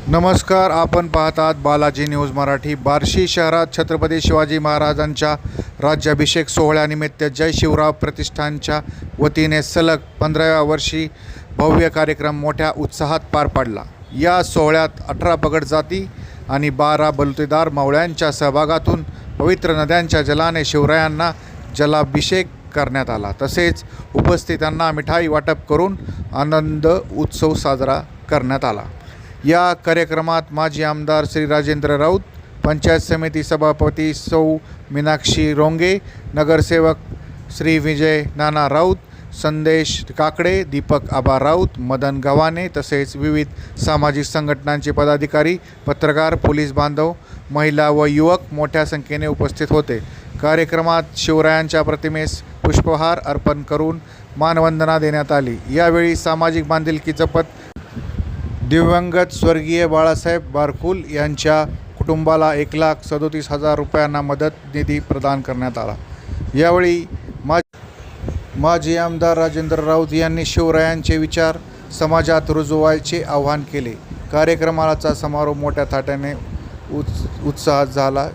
नमस्कार, आपण पाहतात बालाजी न्यूज मराठी। बार्शी शहरात छत्रपती शिवाजी महाराजांच्या राज्याभिषेक सोहळ्यानिमित्त जय शिवराव प्रतिष्ठानच्या वतीने सलग 15व्या वर्षी भव्य कार्यक्रम मोठ्या उत्साहात पार पडला। या सोहळ्यात 18 पगड जाती आणि 12 बलुतेदार मावळ्यांच्या सहभागातून पवित्र नद्यांच्या जलाने शिवरायांना जलाभिषेक करण्यात आला। तसेच उपस्थितांना मिठाई वाटप करून आनंद उत्सव साजरा करण्यात आला। या कार्यक्रमात माजी आमदार श्री राजेंद्र राऊत, पंचायत समिती सभापती सौ मीनाक्षी रोंगे, नगरसेवक श्री विजय नाना राऊत, संदेश काकडे, दीपक आबा राऊत, मदन गव्हाणे तसेच विविध सामाजिक संघटनांचे पदाधिकारी, पत्रकार, पोलीस बांधव, महिला व युवक मोठ्या संख्येने उपस्थित होते। कार्यक्रमात शिवरायांच्या प्रतिमेस पुष्पहार अर्पण करून मानवंदना देण्यात आली। यावेळी सामाजिक बांधिलकी जपत दिवंगत स्वर्गीय बाळासाहेब बारकुल यांच्या कुटुंबाला 1,37,000 रुपयांना मदत निधी प्रदान करण्यात आला। यावेळी माजी आमदार राजेंद्र राऊत यांनी शिवरायांचे विचार समाजात रुजवायचे आवाहन केले। कार्यक्रमाचा समारोप मोठ्या थाटाने उत्साहात झाला।